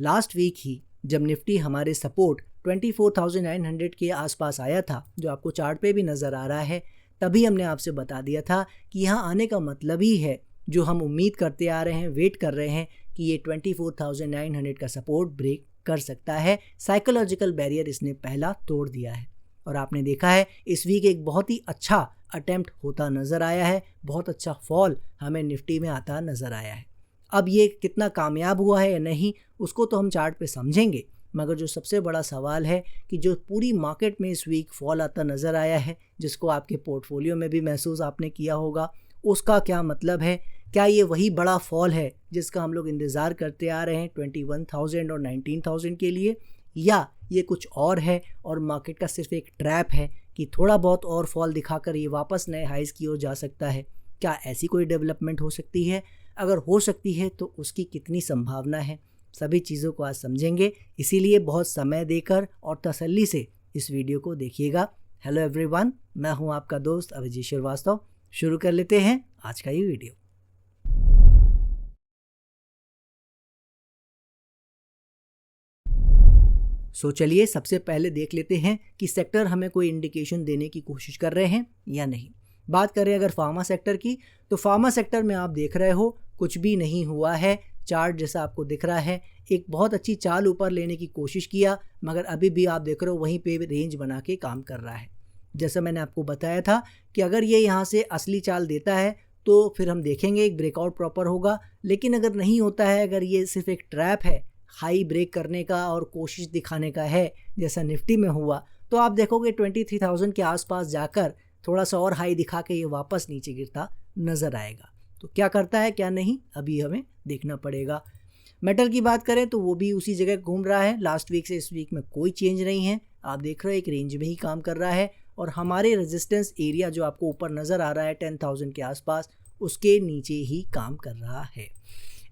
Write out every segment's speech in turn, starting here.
Last week ही जब Nifty हमारे support 24,900 के आसपास आया था, जो आपको चार्ट पे भी नज़र आ रहा है, तभी हमने आपसे बता दिया था कि यहाँ आने का मतलब ही है, जो हम उम्मीद करते आ रहे हैं, वेट कर रहे हैं कि ये 24,900 का सपोर्ट ब्रेक कर सकता है। साइकोलॉजिकल बैरियर इसने पहला तोड़ दिया है और आपने देखा है इस वीक एक बहुत ही अच्छा अटेम्प्ट होता नज़र आया है, बहुत अच्छा फॉल हमें निफ्टी में आता नज़र आया है। अब ये कितना कामयाब हुआ है या नहीं, उसको तो हम चार्ट पे समझेंगे, मगर जो सबसे बड़ा सवाल है कि जो पूरी मार्केट में इस वीक फॉल आता नज़र आया है, जिसको आपके पोर्टफोलियो में भी महसूस आपने किया होगा, उसका क्या मतलब है? क्या ये वही बड़ा फॉल है जिसका हम लोग इंतज़ार करते आ रहे हैं 21,000 और 19,000 के लिए, या ये कुछ और है और मार्केट का सिर्फ एक ट्रैप है कि थोड़ा बहुत और फॉल दिखाकर ये वापस नए हाइज़ की ओर जा सकता है? क्या ऐसी कोई डेवलपमेंट हो सकती है? अगर हो सकती है तो उसकी कितनी संभावना है? सभी चीज़ों को आज समझेंगे, इसीलिए बहुत समय देकर और तसल्ली से इस वीडियो को देखिएगा। हेलो एवरीवन, मैं हूं आपका दोस्त अभिजीत श्रीवास्तव। शुरू कर लेते हैं आज का ये वीडियो। चलिए सबसे पहले देख लेते हैं कि सेक्टर हमें कोई इंडिकेशन देने की कोशिश कर रहे हैं या नहीं। बात करें अगर फार्मा सेक्टर की, तो फार्मा सेक्टर में आप देख रहे हो कुछ भी नहीं हुआ है। चार्ट जैसा आपको दिख रहा है, एक बहुत अच्छी चाल ऊपर लेने की कोशिश किया, मगर अभी भी आप देख रहे हो वहीं पे रेंज बना के काम कर रहा है। जैसा मैंने आपको बताया था कि अगर ये यहाँ से असली चाल देता है तो फिर हम देखेंगे एक ब्रेकआउट प्रॉपर होगा, लेकिन अगर नहीं होता है, अगर ये सिर्फ एक ट्रैप है हाई ब्रेक करने का और कोशिश दिखाने का है जैसा निफ्टी में हुआ, तो आप देखोगे 23,000 के आसपास जाकर थोड़ा सा और हाई दिखा के ये वापस नीचे गिरता नज़र आएगा। तो क्या करता है क्या नहीं, अभी हमें देखना पड़ेगा। मेटल की बात करें तो वो भी उसी जगह घूम रहा है। लास्ट वीक से इस वीक में कोई चेंज नहीं है, आप देख रहे हो एक रेंज में ही काम कर रहा है और हमारे रेजिस्टेंस एरिया जो आपको ऊपर नज़र आ रहा है 10,000 के आसपास, उसके नीचे ही काम कर रहा है।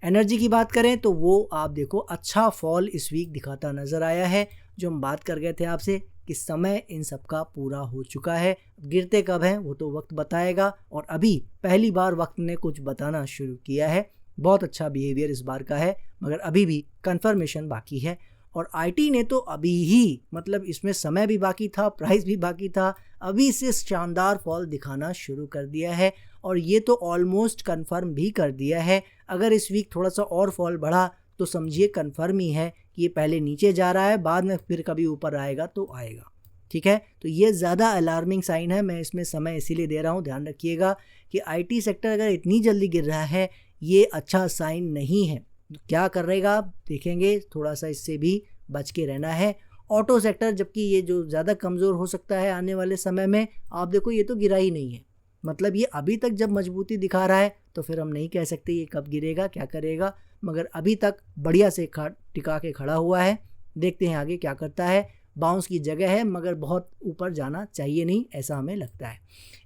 एनर्जी की बात करें तो वो आप देखो अच्छा फॉल इस वीक दिखाता नज़र आया है। जो हम बात कर गए थे आपसे कि समय इन सब का पूरा हो चुका है, गिरते कब हैं वो तो वक्त बताएगा, और अभी पहली बार वक्त ने कुछ बताना शुरू किया है। बहुत अच्छा बिहेवियर इस बार का है, मगर अभी भी कंफर्मेशन बाकी है। और आईटी ने तो अभी ही, मतलब इसमें समय भी बाकी था, प्राइस भी बाकी था, अभी से शानदार फॉल दिखाना शुरू कर दिया है और ये तो ऑलमोस्ट कंफर्म भी कर दिया है। अगर इस वीक थोड़ा सा और फॉल बढ़ा तो समझिए कंफर्म ही है कि ये पहले नीचे जा रहा है, बाद में फिर कभी ऊपर आएगा तो आएगा। ठीक है, तो ये ज़्यादा अलार्मिंग साइन है। मैं इसमें समय इसीलिए दे रहा हूँ, ध्यान रखिएगा कि आईटी सेक्टर अगर इतनी जल्दी गिर रहा है ये अच्छा साइन नहीं है। क्या करेगा आप देखेंगे, थोड़ा सा इससे भी बच के रहना है। ऑटो सेक्टर जबकि ये जो ज़्यादा कमज़ोर हो सकता है आने वाले समय में, आप देखो ये तो गिरा ही नहीं है, मतलब ये अभी तक जब मजबूती दिखा रहा है तो फिर हम नहीं कह सकते ये कब गिरेगा, क्या करेगा, मगर अभी तक बढ़िया से टिका के खड़ा हुआ है। देखते हैं आगे क्या करता है। बाउंस की जगह है मगर बहुत ऊपर जाना चाहिए नहीं, ऐसा हमें लगता है।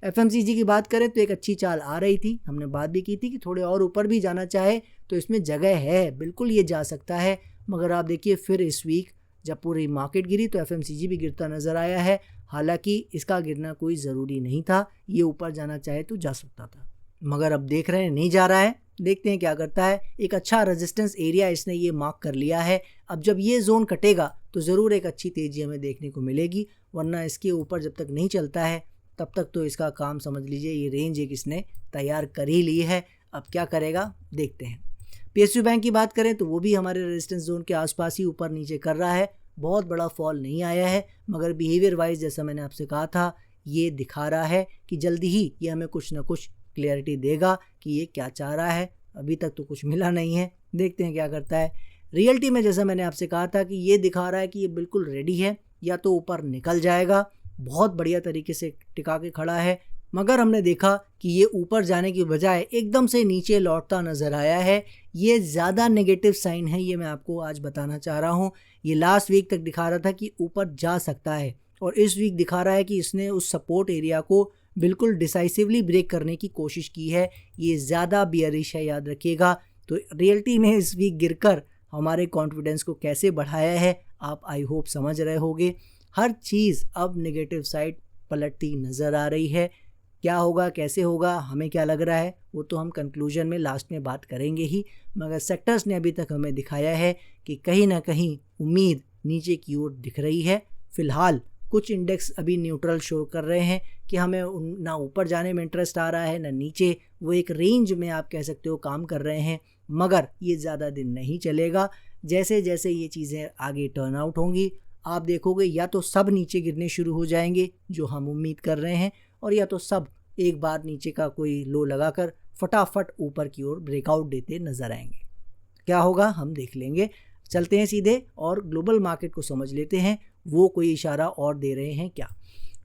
एफएमसीजी की बात करें तो एक अच्छी चाल आ रही थी, हमने बात भी की थी कि थोड़े और ऊपर भी जाना चाहे तो इसमें जगह है, बिल्कुल ये जा सकता है। मगर आप देखिए फिर इस वीक जब पूरी मार्केट गिरी तो एफएमसीजी भी गिरता नज़र आया है। हालांकि इसका गिरना कोई ज़रूरी नहीं था, ये ऊपर जाना चाहे तो जा सकता था, मगर अब देख रहे हैं नहीं जा रहा है। देखते हैं क्या करता है। एक अच्छा रेजिस्टेंस एरिया इसने ये मार्क कर लिया है। अब जब ये जोन कटेगा तो ज़रूर एक अच्छी तेज़ी हमें देखने को मिलेगी, वरना इसके ऊपर जब तक नहीं चलता है तब तक तो इसका काम समझ लीजिए ये रेंज एक इसने तैयार कर ही ली है। अब क्या करेगा देखते हैं। पीएसयू बैंक की बात करें तो वो भी हमारे रेजिस्टेंस जोन के आसपास ही ऊपर नीचे कर रहा है। बहुत बड़ा फॉल नहीं आया है, मगर बिहेवियर वाइज जैसा मैंने आपसे कहा था ये दिखा रहा है कि जल्दी ही ये हमें कुछ ना कुछ क्लियरिटी देगा कि ये क्या चाह रहा है। अभी तक तो कुछ मिला नहीं है, देखते हैं क्या करता है। रियल्टी में जैसा मैंने आपसे कहा था कि ये दिखा रहा है कि ये बिल्कुल रेडी है, या तो ऊपर निकल जाएगा, बहुत बढ़िया तरीके से टिका के खड़ा है, मगर हमने देखा कि ये ऊपर जाने की बजाय एकदम से नीचे लौटता नज़र आया है। ये ज़्यादा नेगेटिव साइन है, ये मैं आपको आज बताना चाह रहा हूँ। ये लास्ट वीक तक दिखा रहा था कि ऊपर जा सकता है और इस वीक दिखा रहा है कि इसने उस सपोर्ट एरिया को बिल्कुल डिसाइसिवली ब्रेक करने की कोशिश की है। ये ज़्यादा बियरिश है, याद रखिएगा। तो रियलिटी में इस वीक गिरकर हमारे कॉन्फिडेंस को कैसे बढ़ाया है, आप आई होप समझ रहे होगे। हर चीज़ अब नेगेटिव साइड पलटती नज़र आ रही है। क्या होगा, कैसे होगा, हमें क्या लग रहा है, वो तो हम कंक्लूजन में लास्ट में बात करेंगे ही, मगर सेक्टर्स ने अभी तक हमें दिखाया है कि कहीं ना कहीं उम्मीद नीचे की ओर दिख रही है। फ़िलहाल कुछ इंडेक्स अभी न्यूट्रल शो कर रहे हैं कि हमें ना ऊपर जाने में इंटरेस्ट आ रहा है ना नीचे, वो एक रेंज में आप कह सकते हो काम कर रहे हैं, मगर ये ज़्यादा दिन नहीं चलेगा। जैसे जैसे ये चीज़ें आगे टर्न आउट होंगी, आप देखोगे या तो सब नीचे गिरने शुरू हो जाएंगे जो हम उम्मीद कर रहे हैं, और या तो सब एक बार नीचे का कोई लो लगाकर फटाफट ऊपर की ओर ब्रेकआउट देते नज़र आएंगे। क्या होगा हम देख लेंगे। चलते हैं सीधे और ग्लोबल मार्केट को समझ लेते हैं, वो कोई इशारा और दे रहे हैं क्या।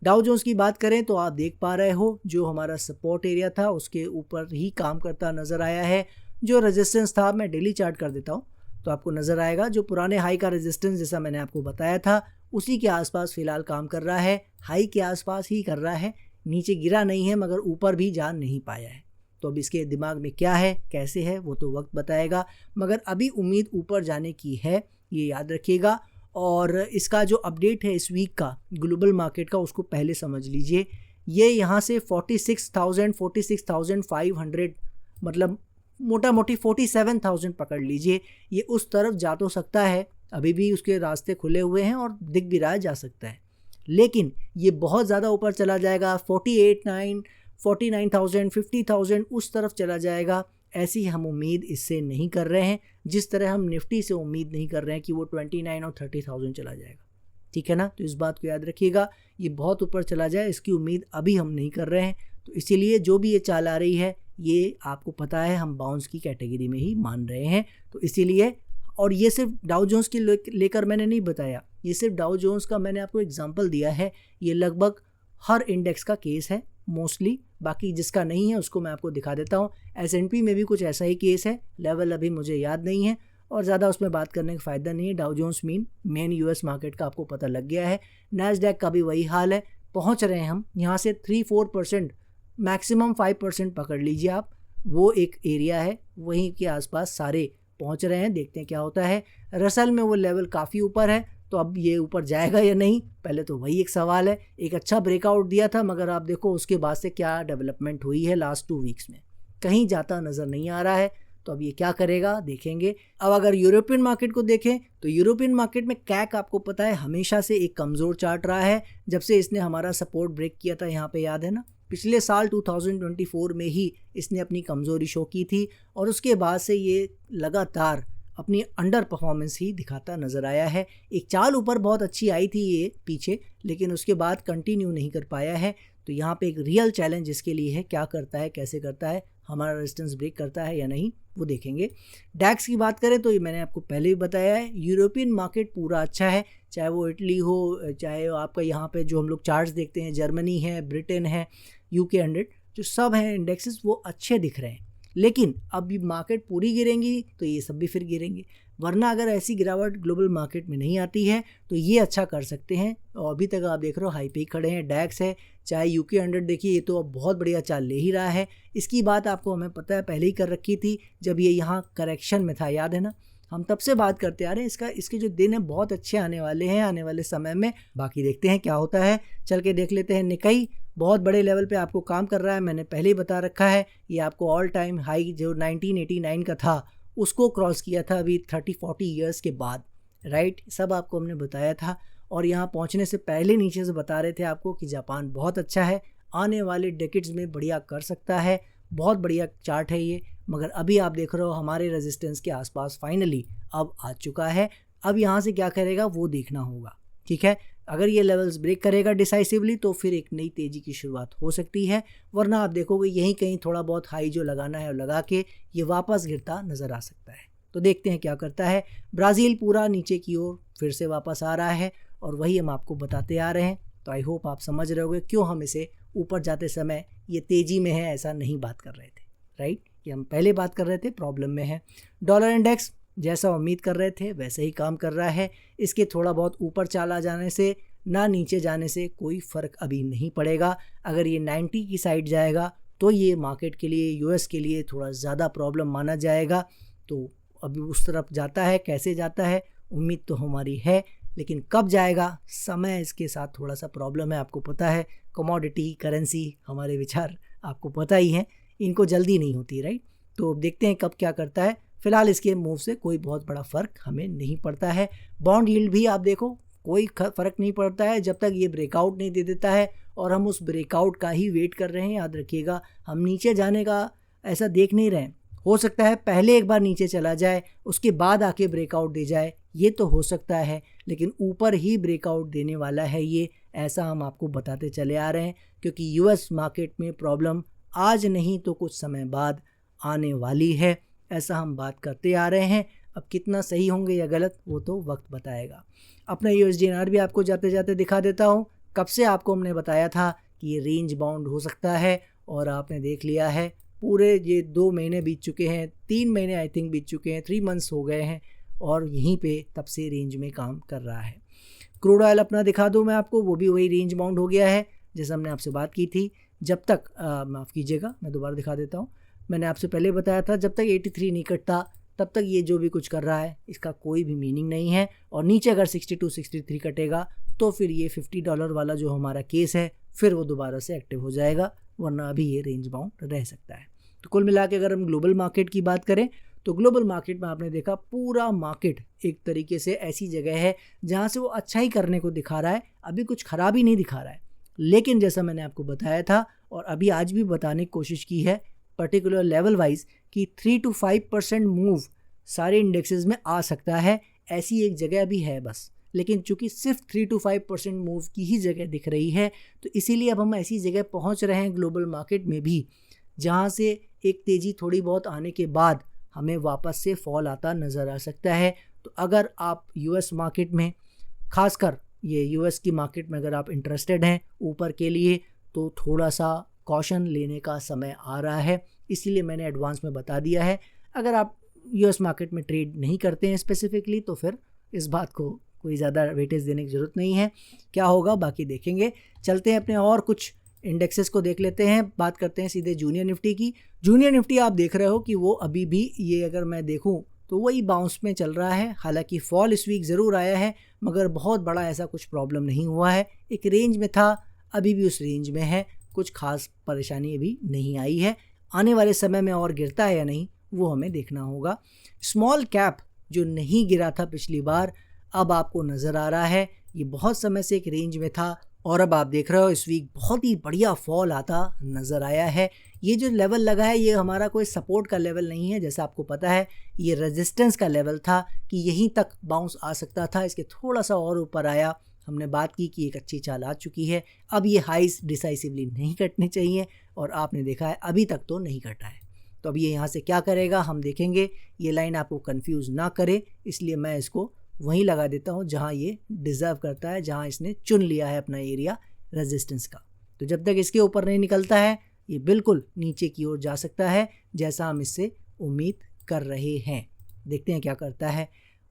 डाउ जोन्स की बात करें तो आप देख पा रहे हो जो हमारा सपोर्ट एरिया था उसके ऊपर ही काम करता नज़र आया है। जो रेजिस्टेंस था, मैं डेली चार्ट कर देता हूँ तो आपको नज़र आएगा, जो पुराने हाई का रेजिस्टेंस जैसा मैंने आपको बताया था उसी के आसपास फ़िलहाल काम कर रहा है, हाई के आसपास ही कर रहा है, नीचे गिरा नहीं है मगर ऊपर भी जा नहीं पाया है। तो अब इसके दिमाग में क्या है, कैसे है, वो तो वक्त बताएगा, मगर अभी उम्मीद ऊपर जाने की है, ये याद रखिएगा। और इसका जो अपडेट है इस वीक का ग्लोबल मार्केट का, उसको पहले समझ लीजिए। ये यहाँ से 46,500 मतलब मोटा मोटी 47,000 पकड़ लीजिए, ये उस तरफ जा तो सकता है, अभी भी उसके रास्ते खुले हुए हैं और दिख भी रहा जा सकता है, लेकिन ये बहुत ज़्यादा ऊपर चला जाएगा, 48,900, 49,000, 50,000 उस तरफ चला जाएगा। ऐसी हम उम्मीद इससे नहीं कर रहे हैं, जिस तरह हम निफ्टी से उम्मीद नहीं कर रहे हैं कि वो 29 और 30,000 चला जाएगा। ठीक है ना, तो इस बात को याद रखिएगा, ये बहुत ऊपर चला जाए इसकी उम्मीद अभी हम नहीं कर रहे हैं। तो इसीलिए जो भी ये चाल आ रही है ये आपको पता है हम बाउंस की कैटेगरी में ही मान रहे हैं। तो इसीलिए, और ये सिर्फ डाउ जोन्स की लेकर मैंने नहीं बताया, ये सिर्फ डाउ जोन्स का मैंने आपको एग्जांपल दिया है, ये लगभग हर इंडेक्स का केस है मोस्टली, बाकी जिसका नहीं है उसको मैं आपको दिखा देता हूँ। S&P में भी कुछ ऐसा ही केस है, लेवल अभी मुझे याद नहीं है और ज़्यादा उसमें बात करने का फ़ायदा नहीं है। Dow Jones main US market का आपको पता लग गया है। नैस्डैक का भी वही हाल है, पहुँच रहे हैं हम यहाँ से 3-4%, मैक्सिमम 5% पकड़ लीजिए आप, वो एक एरिया है, वहीं के आसपास सारे पहुंच रहे हैं। देखते हैं क्या होता है। रसल में वो लेवल काफ़ी ऊपर है, तो अब ये ऊपर जाएगा या नहीं, पहले तो वही एक सवाल है। एक अच्छा ब्रेकआउट दिया था मगर आप देखो उसके बाद से क्या डेवलपमेंट हुई है लास्ट 2 वीक्स में, कहीं जाता नज़र नहीं आ रहा है। तो अब ये क्या करेगा देखेंगे। अब अगर यूरोपियन मार्केट को देखें तो यूरोपियन मार्केट में कैक आपको पता है हमेशा से एक कमज़ोर चार्ट रहा है, जब से इसने हमारा सपोर्ट ब्रेक किया था यहाँ पे, याद है ना, पिछले साल 2024 में ही इसने अपनी कमज़ोरी शो की थी और उसके बाद से ये लगातार अपनी अंडर परफॉर्मेंस ही दिखाता नज़र आया है। एक चाल ऊपर बहुत अच्छी आई थी ये पीछे, लेकिन उसके बाद कंटिन्यू नहीं कर पाया है। तो यहाँ पे एक रियल चैलेंज इसके लिए है, क्या करता है, कैसे करता है, हमारा रेजिस्टेंस ब्रेक करता है या नहीं, वो देखेंगे। डैक्स की बात करें तो ये मैंने आपको पहले भी बताया है, यूरोपियन मार्केट पूरा अच्छा है, चाहे वो इटली हो, चाहे आपका यहाँ पे जो हम लोग चार्ट्स देखते हैं, जर्मनी है, ब्रिटेन है, UK 100, जो सब हैं इंडेक्सेस वो अच्छे दिख रहे हैं। लेकिन अब मार्केट पूरी गिरेंगी तो ये सब भी फिर गिरेंगे, वरना अगर ऐसी गिरावट ग्लोबल मार्केट में नहीं आती है तो ये अच्छा कर सकते हैं। और अभी तक आप देख रहे हो हाई पे खड़े हैं, डैक्स है, चाहे UK 100 देखिए, ये तो अब बहुत बढ़िया चाल ले ही रहा है। इसकी बात आपको हमें पता है पहले ही कर रखी थी जब ये यहाँ करेक्शन में था, याद है ना, हम तब से बात करते आ रहे हैं। इसके जो दिन हैं बहुत अच्छे आने वाले हैं आने वाले समय में। बाकी देखते हैं क्या होता है, चल के देख लेते हैं। निकाई बहुत बड़े लेवल पे आपको काम कर रहा है, मैंने पहले ही बता रखा है। ये आपको ऑल टाइम हाई जो 1989 का था उसको क्रॉस किया था अभी 30-40 ईयर्स के बाद, राइट, सब आपको हमने बताया था। और यहाँ पहुँचने से पहले नीचे से बता रहे थे आपको कि जापान बहुत अच्छा है, आने वाले डेकेड्स में बढ़िया कर सकता है, बहुत बढ़िया चार्ट है ये। मगर अभी आप देख रहे हो हमारे रेजिस्टेंस के आसपास फाइनली अब आ चुका है। अब यहाँ से क्या करेगा वो देखना होगा, ठीक है। अगर ये लेवल्स ब्रेक करेगा डिसाइसिवली तो फिर एक नई तेज़ी की शुरुआत हो सकती है, वरना आप देखोगे यहीं कहीं थोड़ा बहुत हाई जो लगाना है लगा के ये वापस गिरता नज़र आ सकता है। तो देखते हैं क्या करता है। ब्राज़ील पूरा नीचे की ओर फिर से वापस आ रहा है और वही हम आपको बताते आ रहे हैं। तो आई होप आप समझ रहे होगे क्यों हम इसे ऊपर जाते समय ये तेज़ी में है ऐसा नहीं बात कर रहे थे, राइट, कि हम पहले बात कर रहे थे प्रॉब्लम में है। डॉलर इंडेक्स जैसा उम्मीद कर रहे थे वैसे ही काम कर रहा है। इसके थोड़ा बहुत ऊपर चाला जाने से ना नीचे जाने से कोई फ़र्क अभी नहीं पड़ेगा। अगर ये 90 की साइड जाएगा तो ये मार्केट के लिए, US के लिए थोड़ा ज़्यादा प्रॉब्लम माना जाएगा। तो अभी उस तरफ जाता है, कैसे जाता है, उम्मीद तो हमारी है, लेकिन कब जाएगा, समय इसके साथ थोड़ा सा प्रॉब्लम है। आपको पता है कमोडिटी, करेंसी, हमारे विचार आपको पता ही हैं, इनको जल्दी नहीं होती, राइट। तो देखते हैं कब क्या करता है। फिलहाल इसके मूव से कोई बहुत बड़ा फ़र्क हमें नहीं पड़ता है। बॉन्ड यील्ड भी आप देखो कोई फ़र्क नहीं पड़ता है जब तक ये ब्रेकआउट नहीं दे देता है, और हम उस ब्रेकआउट का ही वेट कर रहे हैं। याद रखिएगा, हम नीचे जाने का ऐसा देख नहीं रहे हैं। हो सकता है पहले एक बार नीचे चला जाए, उसके बाद आके ब्रेकआउट दे जाए, ये तो हो सकता है, लेकिन ऊपर ही ब्रेकआउट देने वाला है ये, ऐसा हम आपको बताते चले आ रहे हैं। क्योंकि यूएस मार्केट में प्रॉब्लम आज नहीं तो कुछ समय बाद आने वाली है, ऐसा हम बात करते आ रहे हैं। अब कितना सही होंगे या गलत वो तो वक्त बताएगा। अपना USDNR भी आपको जाते जाते दिखा देता हूँ। कब से आपको हमने बताया था कि ये रेंज बाउंड हो सकता है, और आपने देख लिया है। पूरे ये 2 महीने बीत चुके हैं, 3 महीने आई थिंक बीत चुके हैं, 3 मंथ्स हो गए हैं, और यहीं पे तब से रेंज में काम कर रहा है। क्रूड ऑयल अपना दिखा दूँ मैं आपको, वो भी वही रेंज बाउंड हो गया है जैसे हमने आपसे बात की थी। जब तक माफ़ कीजिएगा, मैं दोबारा दिखा देता हूँ। मैंने आपसे पहले बताया था जब तक 83 नहीं कटता तब तक ये जो भी कुछ कर रहा है इसका कोई भी मीनिंग नहीं है। और नीचे अगर 62, 63 कटेगा तो फिर ये $50 वाला जो हमारा केस है फिर वो दोबारा से एक्टिव हो जाएगा, वरना अभी ये रेंज बाउंड रह सकता है। तो कुल मिला के अगर हम ग्लोबल मार्केट की बात करें तो ग्लोबल मार्केट में आपने देखा पूरा मार्केट एक तरीके से ऐसी जगह है जहाँ से वो अच्छा ही करने को दिखा रहा है, अभी कुछ ख़राब ही नहीं दिखा रहा है। लेकिन जैसा मैंने आपको बताया था और अभी आज भी बताने की कोशिश की है पर्टिकुलर लेवल वाइज कि 3 to 5% मूव सारे इंडेक्सेस में आ सकता है, ऐसी एक जगह भी है बस। लेकिन चूंकि सिर्फ 3 to 5% मूव की ही जगह दिख रही है, तो इसीलिए अब हम ऐसी जगह पहुंच रहे हैं ग्लोबल मार्केट में भी जहां से एक तेज़ी थोड़ी बहुत आने के बाद हमें वापस से फॉल आता नज़र आ सकता है। तो अगर आप यूएस मार्केट में, खासकर ये यूएस की मार्केट में अगर आप इंटरेस्टेड हैं ऊपर के लिए, तो थोड़ा सा कॉशन लेने का समय आ रहा है, इसीलिए मैंने एडवांस में बता दिया है। अगर आप यूएस मार्केट में ट्रेड नहीं करते हैं स्पेसिफिकली तो फिर इस बात को कोई ज़्यादा वेटेज देने की ज़रूरत नहीं है। क्या होगा बाकी देखेंगे। चलते हैं अपने और कुछ इंडेक्सेस को देख लेते हैं। बात करते हैं सीधे जूनियर निफ्टी की। जूनियर निफ्टी आप देख रहे हो कि वो अभी भी, ये अगर मैं देखूं तो वही बाउंस में चल रहा है। हालांकि फॉल इस वीक ज़रूर आया है मगर बहुत बड़ा ऐसा कुछ प्रॉब्लम नहीं हुआ है। एक रेंज में था, अभी भी उस रेंज में है, कुछ खास परेशानी अभी नहीं आई है। आने वाले समय में और गिरता है या नहीं वो हमें देखना होगा। स्मॉल कैप जो नहीं गिरा था पिछली बार, अब आपको नज़र आ रहा है ये बहुत समय से एक रेंज में था और अब आप देख रहे हो इस वीक बहुत ही बढ़िया फॉल आता नज़र आया है। ये जो लेवल लगा है ये हमारा कोई सपोर्ट का लेवल नहीं है, जैसा आपको पता है ये रेजिस्टेंस का लेवल था कि यहीं तक बाउंस आ सकता था। इसके थोड़ा सा और ऊपर आया, हमने बात की कि एक अच्छी चाल आ चुकी है। अब ये हाइस डिसाइसिवली नहीं कटने चाहिए और आपने देखा है अभी तक तो नहीं कटा है। तो अब ये यहाँ से क्या करेगा हम देखेंगे। ये लाइन आपको कंफ्यूज ना करे इसलिए मैं इसको वहीं लगा देता हूँ जहाँ ये डिज़र्व करता है, जहाँ इसने चुन लिया है अपना एरिया रेजिस्टेंस का। तो जब तक इसके ऊपर नहीं निकलता है ये बिल्कुल नीचे की ओर जा सकता है, जैसा हम इससे उम्मीद कर रहे हैं। देखते हैं क्या करता है।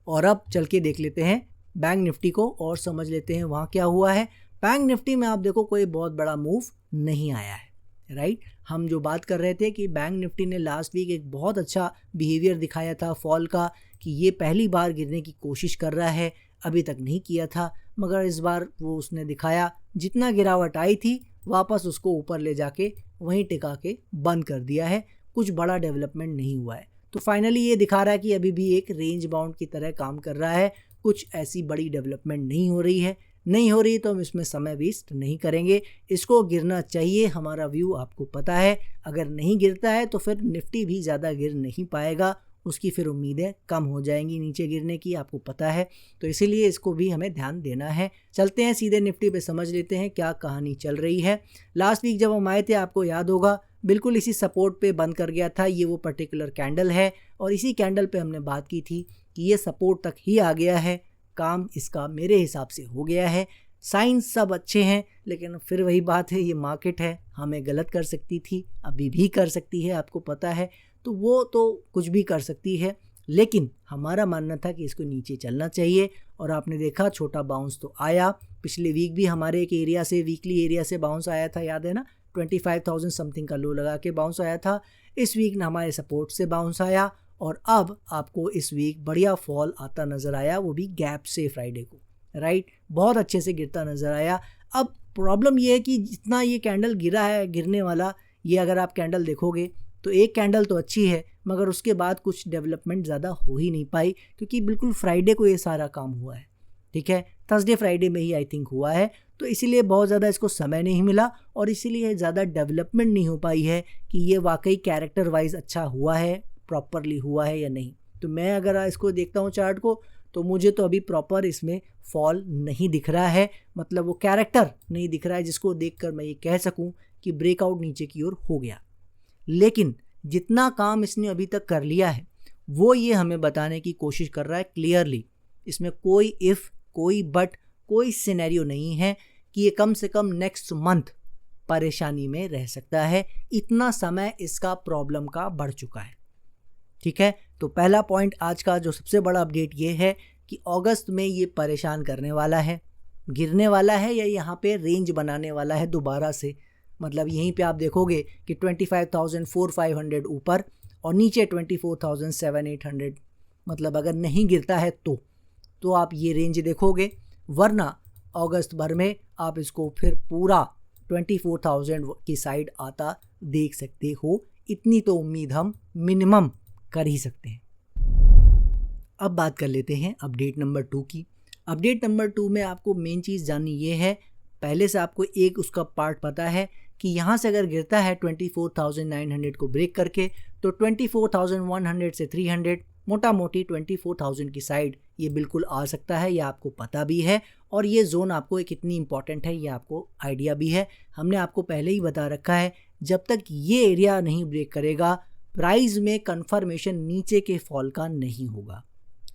और अब चल के देख लेते हैं बैंक निफ्टी को और समझ लेते हैं वहाँ क्या हुआ है। बैंक निफ्टी में आप देखो कोई बहुत बड़ा मूव नहीं आया है, राइट। हम जो बात कर रहे थे कि बैंक निफ्टी ने लास्ट वीक एक बहुत अच्छा बिहेवियर दिखाया था फॉल का, कि ये पहली बार गिरने की कोशिश कर रहा है, अभी तक नहीं किया था मगर इस बार वो उसने दिखाया। जितना गिरावट आई थी वापस उसको ऊपर ले जाके वहीं टिका के बंद कर दिया है, कुछ बड़ा डेवलपमेंट नहीं हुआ है। तो फाइनली ये दिखा रहा है कि अभी भी एक रेंज बाउंड की तरह काम कर रहा है, कुछ ऐसी बड़ी डेवलपमेंट नहीं हो रही है। नहीं हो रही तो हम इसमें समय वेस्ट नहीं करेंगे, इसको गिरना चाहिए, हमारा व्यू आपको पता है। अगर नहीं गिरता है तो फिर निफ्टी भी ज़्यादा गिर नहीं पाएगा, उसकी फिर उम्मीदें कम हो जाएंगी नीचे गिरने की, आपको पता है। तो इसीलिए इसको भी हमें ध्यान देना है। चलते हैं सीधे निफ्टी पे, समझ लेते हैं क्या कहानी चल रही है। लास्ट वीक जब हम आए थे आपको याद होगा बिल्कुल इसी सपोर्ट पे बंद कर गया था, ये वो पर्टिकुलर कैंडल है और इसी कैंडल पे हमने बात की थी कि ये सपोर्ट तक ही आ गया है, काम इसका मेरे हिसाब से हो गया है। साइंस सब अच्छे हैं लेकिन फिर वही बात है, ये मार्केट है, हमें गलत कर सकती थी, अभी भी कर सकती है, आपको पता है। तो वो तो कुछ भी कर सकती है, लेकिन हमारा मानना था कि इसको नीचे चलना चाहिए और आपने देखा छोटा बाउंस तो आया। पिछले वीक भी हमारे एक एरिया से, वीकली एरिया से बाउंस आया था, याद है ना, 25,000 समथिंग का लो लगा के बाउंस आया था। इस वीक हमारे सपोर्ट से बाउंस आया और अब आपको इस वीक बढ़िया फॉल आता नज़र आया, वो भी गैप से फ्राइडे को, राइट, बहुत अच्छे से गिरता नज़र आया। अब प्रॉब्लम ये है कि जितना ये कैंडल गिरा है गिरने वाला, ये अगर आप कैंडल देखोगे तो एक कैंडल तो अच्छी है मगर उसके बाद कुछ डेवलपमेंट ज़्यादा हो ही नहीं पाई, क्योंकि बिल्कुल फ्राइडे को ये सारा काम हुआ है, ठीक है, थर्सडे फ्राइडे में ही आई थिंक हुआ है, तो इसीलिए बहुत ज़्यादा इसको समय नहीं मिला और इसीलिए ज़्यादा डेवलपमेंट नहीं हो पाई है कि ये वाकई कैरेक्टर वाइज अच्छा हुआ है, प्रॉपरली हुआ है या नहीं। तो मैं अगर इसको देखता हूँ चार्ट को, तो मुझे तो अभी प्रॉपर इसमें फॉल नहीं दिख रहा है, मतलब वो कैरेक्टर नहीं दिख रहा है जिसको देखकर मैं ये कह सकूं कि ब्रेकआउट नीचे की ओर हो गया। लेकिन जितना काम इसने अभी तक कर लिया है वो ये हमें बताने की कोशिश कर रहा है क्लियरली, इसमें कोई इफ़, कोई बट, कोई सिनेरियो नहीं है कि ये कम से कम नेक्स्ट मंथ परेशानी में रह सकता है, इतना समय इसका प्रॉब्लम का बढ़ चुका है, ठीक है। तो पहला पॉइंट आज का जो सबसे बड़ा अपडेट ये है कि अगस्त में ये परेशान करने वाला है, गिरने वाला है या यहाँ पे रेंज बनाने वाला है दोबारा से, मतलब यहीं पे आप देखोगे कि 25,400-500 ऊपर और नीचे 24,700-800, मतलब अगर नहीं गिरता है तो आप ये रेंज देखोगे, वरना अगस्त भर में आप इसको फिर पूरा 24,000 की साइड आता देख सकते हो, इतनी तो उम्मीद हम मिनिमम कर ही सकते हैं। अब बात कर लेते हैं अपडेट नंबर 2 की। अपडेट नंबर 2 में आपको मेन चीज़ जाननी ये है, पहले से आपको एक उसका पार्ट पता है कि यहाँ से अगर गिरता है 24,900 को ब्रेक करके तो 24,100 से 300, मोटा मोटी 24,000 की साइड ये बिल्कुल आ सकता है, ये आपको पता भी है और ये जोन आपको कितनी इंपॉर्टेंट है ये आपको आइडिया भी है। हमने आपको पहले ही बता रखा है, जब तक ये एरिया नहीं ब्रेक करेगा प्राइस में कंफर्मेशन नीचे के फॉल का नहीं होगा,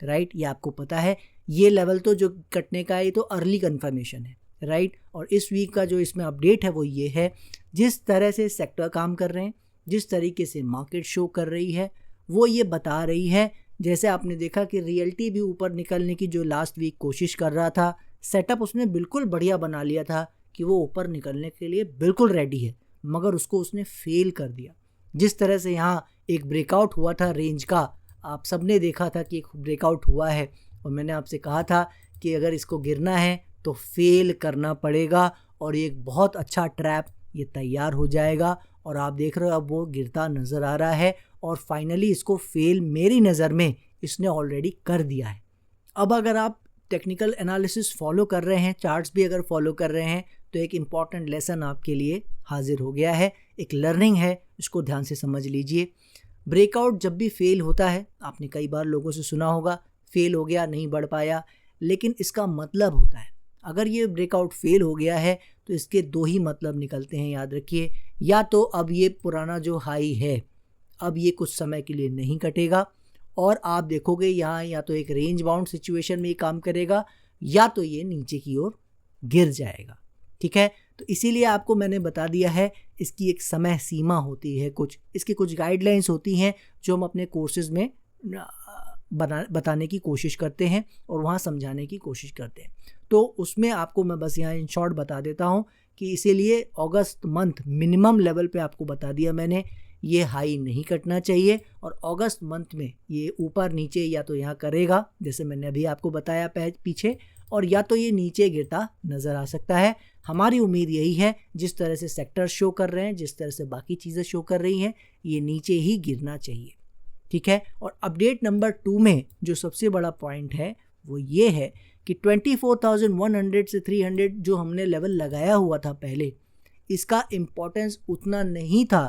राइट, ये आपको पता है। ये लेवल तो जो कटने का है ये तो अर्ली कंफर्मेशन है, राइट। और इस वीक का जो इसमें अपडेट है वो ये है, जिस तरह से सेक्टर काम कर रहे हैं, जिस तरीके से मार्केट शो कर रही है, वो ये बता रही है, जैसे आपने देखा कि रियल्टी भी ऊपर निकलने की जो लास्ट वीक कोशिश कर रहा था, सेटअप उसने बिल्कुल बढ़िया बना लिया था कि वो ऊपर निकलने के लिए बिल्कुल रेडी है, मगर उसको उसने फेल कर दिया। जिस तरह से यहाँ एक ब्रेकआउट हुआ था रेंज का, आप सबने देखा था कि एक ब्रेकआउट हुआ है और मैंने आपसे कहा था कि अगर इसको गिरना है तो फेल करना पड़ेगा और एक बहुत अच्छा ट्रैप ये तैयार हो जाएगा, और आप देख रहे हो अब वो गिरता नज़र आ रहा है और फाइनली इसको फेल मेरी नज़र में इसने ऑलरेडी कर दिया है। अब अगर आप टेक्निकल एनालिसिस फॉलो कर रहे हैं, चार्ट्स भी अगर फॉलो कर रहे हैं, तो एक इम्पॉर्टेंट लेसन आपके लिए हाजिर हो गया है, एक लर्निंग है, इसको ध्यान से समझ लीजिए। ब्रेकआउट जब भी फेल होता है, आपने कई बार लोगों से सुना होगा फेल हो गया, नहीं बढ़ पाया, लेकिन इसका मतलब होता है अगर ये ब्रेकआउट फेल हो गया है तो इसके दो ही मतलब निकलते हैं, याद रखिए। या तो अब ये पुराना जो हाई है अब ये कुछ समय के लिए नहीं कटेगा और आप देखोगे यहाँ या तो एक रेंज बाउंड सिचुएशन में ये काम करेगा या तो ये नीचे की ओर गिर जाएगा, ठीक है। तो इसीलिए आपको मैंने बता दिया है, इसकी एक समय सीमा होती है, इसकी कुछ गाइडलाइंस होती हैं जो हम अपने कोर्सेज में बताने की कोशिश करते हैं और वहाँ समझाने की कोशिश करते हैं। तो उसमें आपको मैं बस यहाँ इन शॉर्ट बता देता हूँ कि इसीलिए अगस्त मंथ मिनिमम लेवल पे आपको बता दिया मैंने, ये हाई नहीं कटना चाहिए और अगस्त मंथ में ये ऊपर नीचे या तो यहाँ करेगा जैसे मैंने अभी आपको बताया पीछे, और या तो ये नीचे गिरता नज़र आ सकता है। हमारी उम्मीद यही है, जिस तरह से सेक्टर शो कर रहे हैं, जिस तरह से बाकी चीज़ें शो कर रही हैं, ये नीचे ही गिरना चाहिए, ठीक है। और अपडेट नंबर 2 में जो सबसे बड़ा पॉइंट है वो ये है कि 24,100 से 300 जो हमने लेवल लगाया हुआ था पहले, इसका इम्पोर्टेंस उतना नहीं था,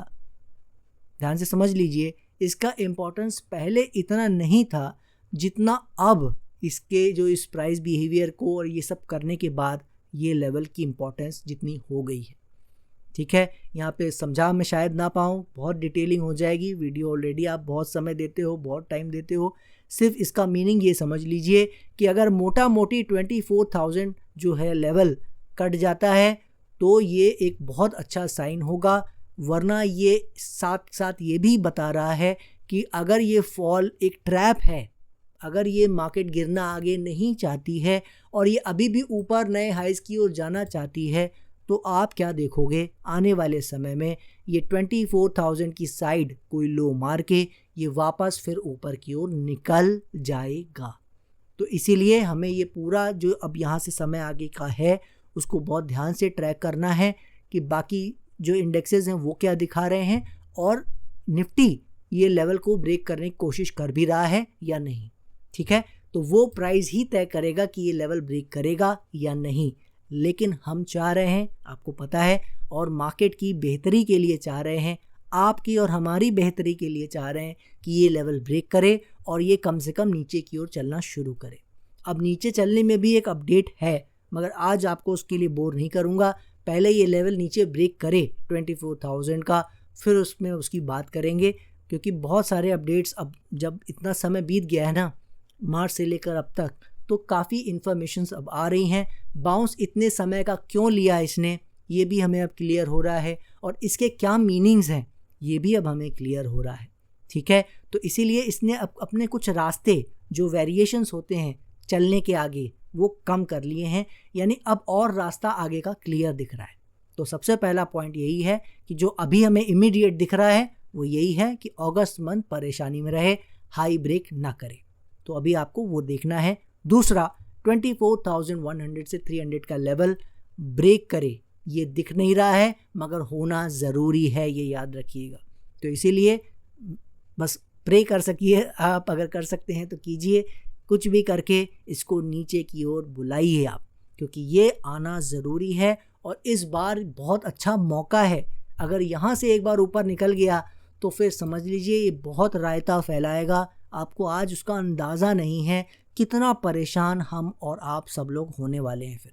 ध्यान से समझ लीजिए, इसका इम्पोर्टेंस पहले इतना नहीं था जितना अब इसके जो इस प्राइस बिहेवियर को और ये सब करने के बाद ये लेवल की इम्पोर्टेंस जितनी हो गई है, ठीक है। यहाँ पे समझा मैं शायद ना पाऊँ, बहुत डिटेलिंग हो जाएगी वीडियो, ऑलरेडी आप बहुत समय देते हो, बहुत टाइम देते हो। सिर्फ इसका मीनिंग ये समझ लीजिए कि अगर मोटा मोटी 24,000 जो है लेवल कट जाता है तो ये एक बहुत अच्छा साइन होगा, वरना ये साथ साथ ये भी बता रहा है कि अगर ये फॉल एक ट्रैप है, अगर ये मार्केट गिरना आगे नहीं चाहती है और ये अभी भी ऊपर नए हाइज की ओर जाना चाहती है, तो आप क्या देखोगे आने वाले समय में ये 24,000 की साइड कोई लो मार के ये वापस फिर ऊपर की ओर निकल जाएगा। तो इसीलिए हमें ये पूरा जो अब यहाँ से समय आगे का है उसको बहुत ध्यान से ट्रैक करना है कि बाकी जो इंडेक्सेस हैं वो क्या दिखा रहे हैं और निफ्टी ये लेवल को ब्रेक करने की कोशिश कर भी रहा है या नहीं। ठीक है, तो वो प्राइस ही तय करेगा कि ये लेवल ब्रेक करेगा या नहीं। लेकिन हम चाह रहे हैं, आपको पता है, और मार्केट की बेहतरी के लिए चाह रहे हैं, आपकी और हमारी बेहतरी के लिए चाह रहे हैं कि ये लेवल ब्रेक करे और ये कम से कम नीचे की ओर चलना शुरू करे। अब नीचे चलने में भी एक अपडेट है, मगर आज आपको उसके लिए बोर नहीं करूँगा। पहले ये लेवल नीचे ब्रेक करे 24,000 का, फिर उसमें उसकी बात करेंगे, क्योंकि बहुत सारे अपडेट्स अब जब इतना समय बीत गया है ना मार्च से लेकर अब तक, तो काफ़ी इन्फॉर्मेशंस अब आ रही हैं। बाउंस इतने समय का क्यों लिया इसने, ये भी हमें अब क्लियर हो रहा है, और इसके क्या मीनिंग्स हैं ये भी अब हमें क्लियर हो रहा है। ठीक है, तो इसीलिए इसने अब अपने कुछ रास्ते जो वेरिएशंस होते हैं चलने के आगे वो कम कर लिए हैं, यानी अब और रास्ता आगे का क्लियर दिख रहा है। तो सबसे पहला पॉइंट यही है कि जो अभी हमें इमीडिएट दिख रहा है वो यही है कि अगस्त मंथ परेशानी में रहे, हाई ब्रेक ना करे, तो अभी आपको वो देखना है। दूसरा, 24,100 से 300 का लेवल ब्रेक करे, ये दिख नहीं रहा है मगर होना ज़रूरी है, ये याद रखिएगा। तो इसीलिए बस प्रे कर सकिए आप, अगर कर सकते हैं तो कीजिए, कुछ भी करके इसको नीचे की ओर बुलाइए आप, क्योंकि ये आना ज़रूरी है और इस बार बहुत अच्छा मौका है। अगर यहाँ से एक बार ऊपर निकल गया तो फिर समझ लीजिए ये बहुत रायता फैलाएगा। आपको आज उसका अंदाज़ा नहीं है कितना परेशान हम और आप सब लोग होने वाले हैं। फिर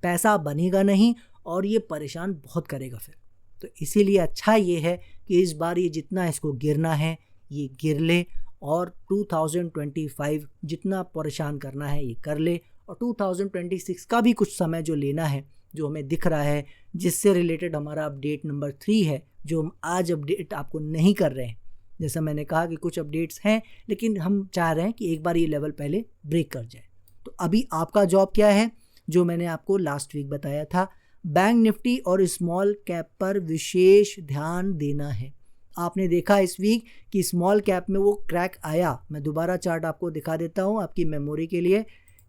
पैसा बनेगा नहीं और ये परेशान बहुत करेगा फिर। तो इसीलिए अच्छा ये है कि इस बार ये जितना इसको गिरना है ये गिर ले, और 2025 जितना परेशान करना है ये कर ले, और 2026 का भी कुछ समय जो लेना है, जो हमें दिख रहा है, जिससे रिलेटेड हमारा अपडेट नंबर 3 है, जो हम आज अपडेट आपको नहीं कर रहे हैं। जैसा मैंने कहा कि कुछ अपडेट्स हैं, लेकिन हम चाह रहे हैं कि एक बार ये लेवल पहले ब्रेक कर जाए। तो अभी आपका जॉब क्या है, जो मैंने आपको लास्ट वीक बताया था, बैंक निफ्टी और स्मॉल कैप पर विशेष ध्यान देना है। आपने देखा इस वीक कि स्मॉल कैप में वो क्रैक आया। मैं दोबारा चार्ट आपको दिखा देता हूँ आपकी मेमोरी के लिए।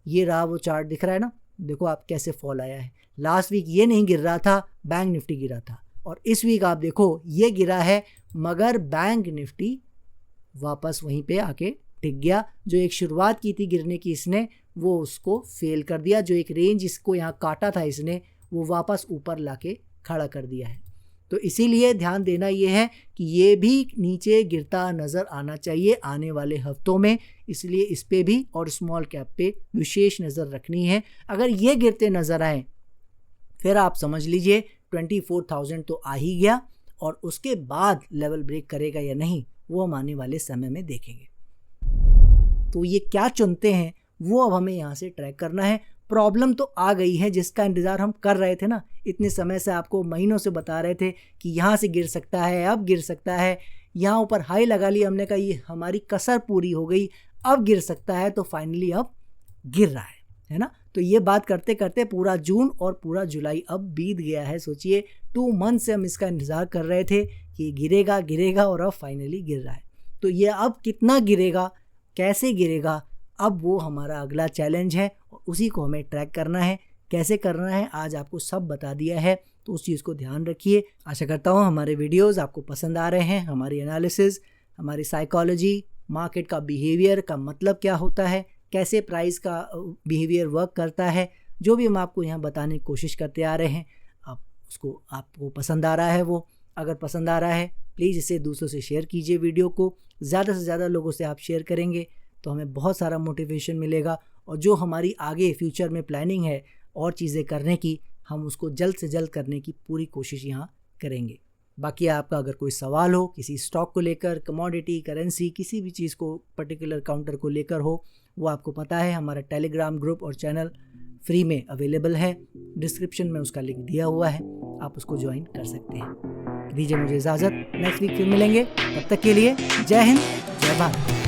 ये रहा वो चार्ट, दिख रहा है ना, देखो आप कैसे फॉल आया है। लास्ट वीक ये नहीं गिर रहा था, बैंक निफ्टी गिरा था, और इस वीक आप देखो ये गिरा है, मगर बैंक निफ्टी वापस वहीं पे आके टिक गया। जो एक शुरुआत की थी गिरने की इसने, वो उसको फेल कर दिया। जो एक रेंज इसको यहाँ काटा था इसने, वो वापस ऊपर लाके खड़ा कर दिया है। तो इसीलिए ध्यान देना ये है कि ये भी नीचे गिरता नज़र आना चाहिए आने वाले हफ्तों में, इसलिए इस पे भी और स्मॉल कैप पे विशेष नज़र रखनी है। अगर ये गिरते नज़र आए फिर आप समझ लीजिए 24,000 तो आ ही गया, और उसके बाद लेवल ब्रेक करेगा या नहीं वो हम आने वाले समय में देखेंगे। तो ये क्या चुनते हैं वो अब हमें यहाँ से ट्रैक करना है। प्रॉब्लम तो आ गई है जिसका इंतज़ार हम कर रहे थे ना, इतने समय से आपको महीनों से बता रहे थे कि यहाँ से गिर सकता है, अब गिर सकता है। यहाँ ऊपर हाई लगा लिया, हमने कहा ये हमारी कसर पूरी हो गई, अब गिर सकता है, तो फाइनली अब गिर रहा है ना। तो ये बात करते करते पूरा जून और पूरा जुलाई अब बीत गया है। सोचिए 2 मंथ से हम इसका इंतज़ार कर रहे थे कि ये गिरेगा गिरेगा, और अब फाइनली गिर रहा है। तो ये अब कितना गिरेगा, कैसे गिरेगा, अब वो हमारा अगला चैलेंज है, और उसी को हमें ट्रैक करना है। कैसे करना है आज आपको सब बता दिया है, तो उस चीज़ को ध्यान रखिए। आशा करता हूँ हमारे वीडियोस आपको पसंद आ रहे हैं। हमारी एनालिसिस, हमारी साइकोलॉजी, मार्केट का बिहेवियर का मतलब क्या होता है, कैसे प्राइस का बिहेवियर वर्क करता है, जो भी हम आपको यहाँ बताने की कोशिश करते आ रहे हैं, आप उसको आपको पसंद आ रहा है वो। अगर पसंद आ रहा है प्लीज़ इसे दूसरों से शेयर कीजिए। वीडियो को ज़्यादा से ज़्यादा लोगों से आप शेयर करेंगे तो हमें बहुत सारा मोटिवेशन मिलेगा, और जो हमारी आगे फ्यूचर में प्लानिंग है और चीज़ें करने की, हम उसको जल्द से जल्द करने की पूरी कोशिश यहाँ करेंगे। बाकी आपका अगर कोई सवाल हो किसी स्टॉक को लेकर, कमोडिटी, करेंसी, किसी भी चीज़ को पर्टिकुलर काउंटर को लेकर हो, वो आपको पता है हमारा टेलीग्राम ग्रुप और चैनल फ्री में अवेलेबल है। डिस्क्रिप्शन में उसका लिंक दिया हुआ है, आप उसको ज्वाइन कर सकते हैं। दीजिए मुझे इजाज़त, नेक्स्ट वीक फिर मिलेंगे। तब तक के लिए जय हिंद, जय भारत।